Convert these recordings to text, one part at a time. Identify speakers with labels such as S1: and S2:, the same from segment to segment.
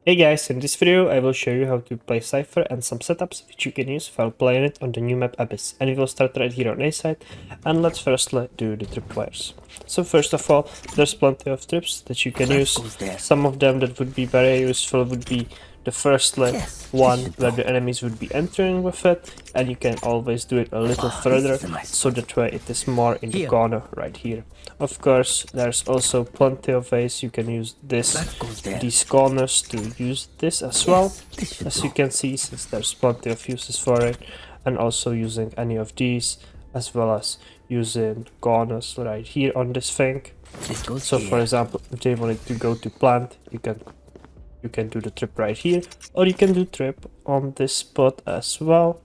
S1: Hey guys, in this video I will show you how to play Cypher and some setups which you can use while playing it on the new map Abyss. And we will start right here on A side, and let's firstly do the tripwires. So first of all, there's plenty of trips that you can use. Some of them that would be very useful would be the first one where the enemies would be entering with it, and you can always do it a little further, so that way it is more in the corner right here. Of course, there's also plenty of ways you can use these corners to use this as well, as you can see, since there's plenty of uses for it, and also using any of these, as well as using corners right here on this thing. So for example, if they wanted to go to plant, you can do the trip right here, or you can do trip on this spot as well,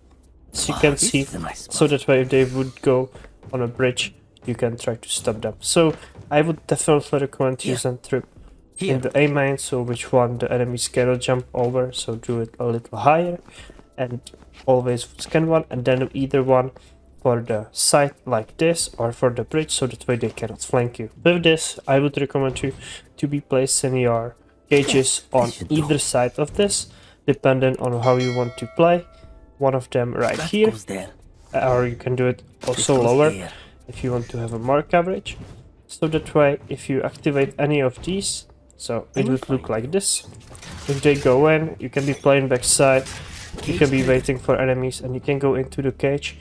S1: as you can see, so that way if they would go on a bridge, you can try to stop them. So I would definitely recommend using trip in the A main, so which one the enemies cannot jump over, so do it a little higher, and always scan one, and then either one for the side like this, or for the bridge, so that way they cannot flank you. With this, I would recommend you to be placing your cages on either side of this, depending on how you want to play. One of them right here, or you can do it also lower if you want to have a more coverage. So that way, if you activate any of these, so it would look like this. If they go in, you can be playing backside, you can be waiting for enemies, and you can go into the cage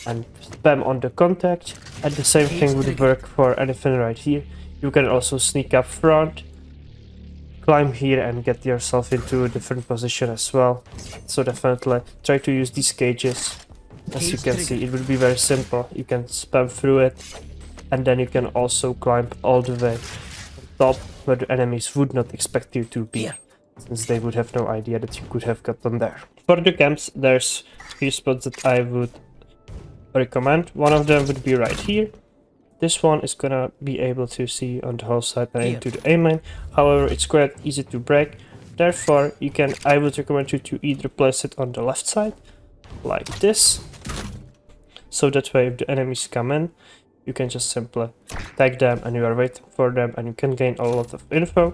S1: and spam on the contact, and the same thing would work for anything right here. You can also sneak up front, climb here and get yourself into a different position as well. So definitely try to use these cages. As you can see, it will be very simple. You can spam through it, and then you can also climb all the way on top where the enemies would not expect you to be, since they would have no idea that you could have gotten there. For the camps, there's a few spots that I would recommend. One of them would be right here. This one is gonna be able to see on the whole side and into the A main. However, it's quite easy to break. Therefore, I would recommend you to either place it on the left side, like this, so that way if the enemies come in, you can just simply tag them and you are waiting for them, and you can gain a lot of info.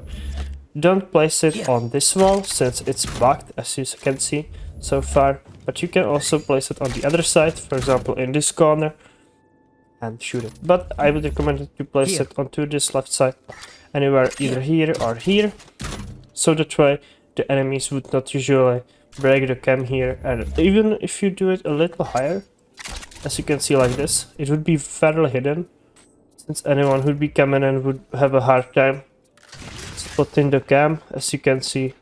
S1: Don't place it on this wall, since it's bugged, as you can see so far, but you can also place it on the other side, for example in this corner, and shoot it. But I would recommend you to place it onto this left side, anywhere either here or here, so that way the enemies would not usually break the cam here. And even if you do it a little higher, as you can see like this, it would be fairly hidden, since anyone who'd be coming in would have a hard time spotting the cam, as you can see,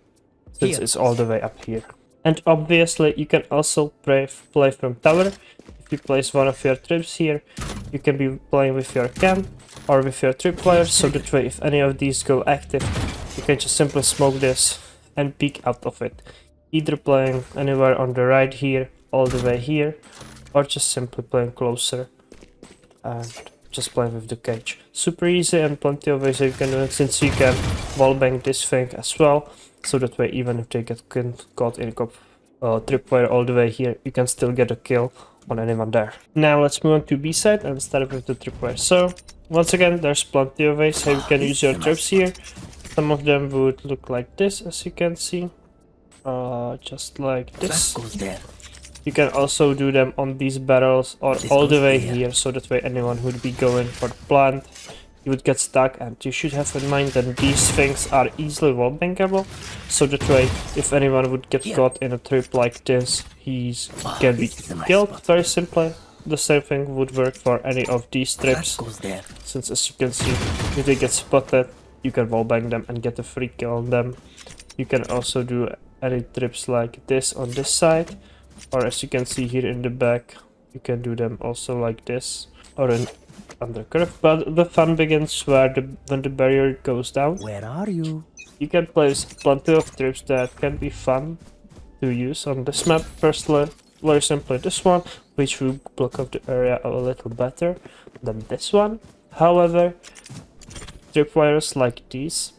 S1: since it's all the way up here. And obviously you can also play from tower. If you place one of your trips here, you can be playing with your cam or with your tripwires, so that way if any of these go active, you can just simply smoke this and peek out of it. Either playing anywhere on the right here, all the way here, or just simply playing closer and just playing with the cage. Super easy, and plenty of ways you can do it, since you can wallbang this thing as well, so that way even if they get caught in a tripwire all the way here, you can still get a kill on anyone there. Now let's move on to B side and start with the tripwire. So once again, there's plenty of ways how you can use your trips here. Some of them would look like this, as you can see, just like this. You can also do them on these barrels or all the way here, so that way anyone who would be going for the plant, you would get stuck. And you should have in mind that these things are easily wallbangable, so that way if anyone would get caught in a trip like this, he can be killed very simply. The same thing would work for any of these trips, since as you can see, if they get spotted, you can wallbang them and get a free kill on them. You can also do any trips like this on this side, or as you can see here in the back, you can do them also like this, or in under curve. But the fun begins when the barrier goes down.
S2: Where are you?
S1: You can place plenty of trips that can be fun to use on this map. Firstly, very simply this one, which will block off the area a little better than this one. However, tripwires like these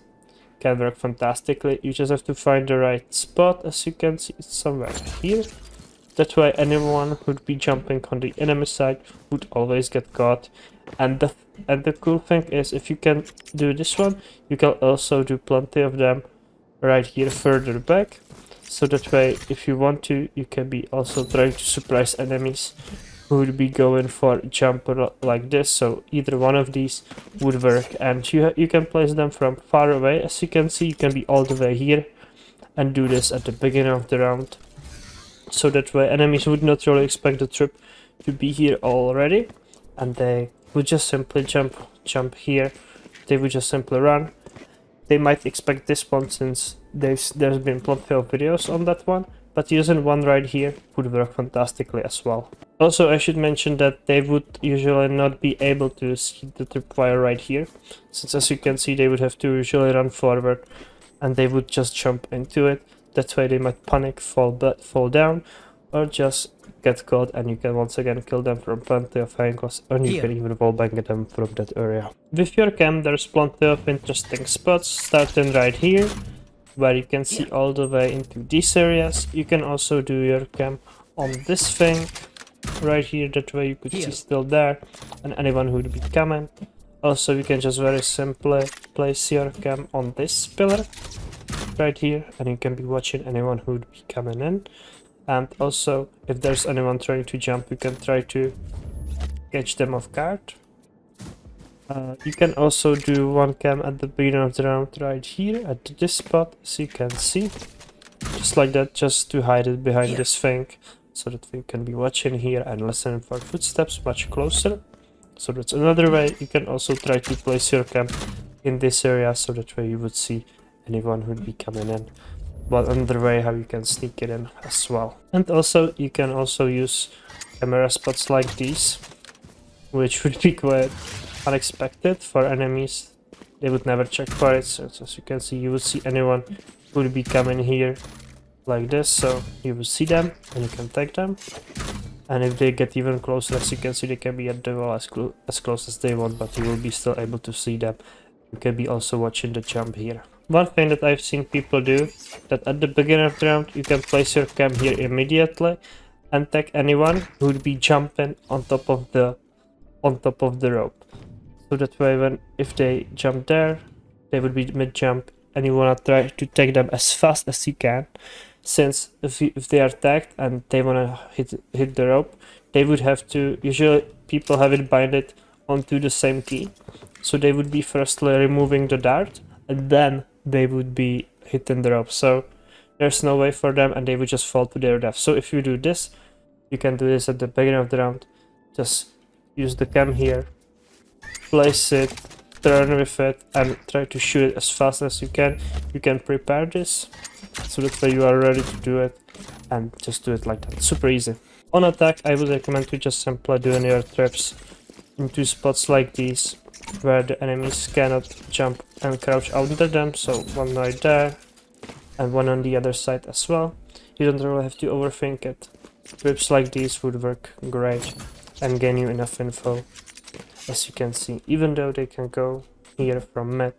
S1: can work fantastically. You just have to find the right spot. As you can see, it's somewhere here. That way anyone who'd be jumping on the enemy side would always get caught. And the cool thing is, if you can do this one, you can also do plenty of them right here further back. So that way, if you want to, you can be also trying to surprise enemies who would be going for a jump like this. So either one of these would work, and you can place them from far away. As you can see, you can be all the way here and do this at the beginning of the round. So that way enemies would not really expect the trip to be here already, and they would just simply jump here. They would just simply run. They might expect this one since there's been plenty of videos on that one, but using one right here would work fantastically as well. Also, I should mention that they would usually not be able to see the tripwire right here, since as you can see they would have to usually run forward and they would just jump into it. That way they might panic, fall down, or just get caught, and you can once again kill them from plenty of angles, and you can even wallbang them from that area. With your cam, there's plenty of interesting spots, starting right here, where you can see all the way into these areas. You can also do your cam on this thing right here, that way you could see still there, and anyone who would be coming. Also, you can just very simply place your cam on this pillar right here, and you can be watching anyone who would be coming in. And also, if there's anyone trying to jump, you can try to catch them off guard. You can also do one cam at the beginning of the round right here at this spot, as you can see, just like that, just to hide it behind this thing, so that we can be watching here and listening for footsteps much closer. So that's another way. You can also try to place your cam in this area, so that way you would see anyone who'd be coming in. But another way how you can sneak it in as well. And also, you can also use camera spots like these, which would be quite unexpected for enemies. They would never check for it. So as you can see, you would see anyone who would be coming here like this. So you will see them and you can tag them. And if they get even closer, as you can see, they can be at the wall as close as they want, but you will be still able to see them. You can be also watching the jump here. One thing that I've seen people do, that at the beginning of the round you can place your cam here immediately and tag anyone who would be jumping on top of the rope. So that way, if they jump there, they would be mid-jump, and you wanna try to tag them as fast as you can. Since if they are tagged and they wanna hit the rope, they would have to. Usually, people have it binded onto the same key, so they would be firstly removing the dart, and then they would be hitting the rope. So there's no way for them, and they would just fall to their death. So if you do this, you can do this at the beginning of the round. Just use the cam here, place it, turn with it, and try to shoot it as fast as you can. You can prepare this, so that way you are ready to do it, and just do it like that. Super easy. On attack, I would recommend to just simply doing your traps into spots like these, where the enemies cannot jump and crouch under them. So one right there, and one on the other side as well. You don't really have to overthink it. Trips like these would work great and gain you enough info. As you can see, even though they can go here from mid,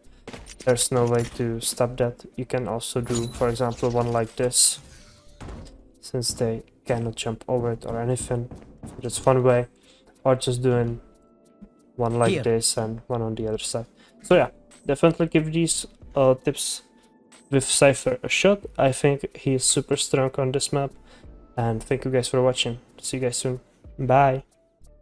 S1: there's no way to stop that. You can also do, for example, one like this, since they cannot jump over it or anything. That's one way, or just doing one like this and one on the other side. So yeah, definitely give these tips with Cypher a shot. I think he is super strong on this map, and thank you guys for watching. See you guys soon. Bye.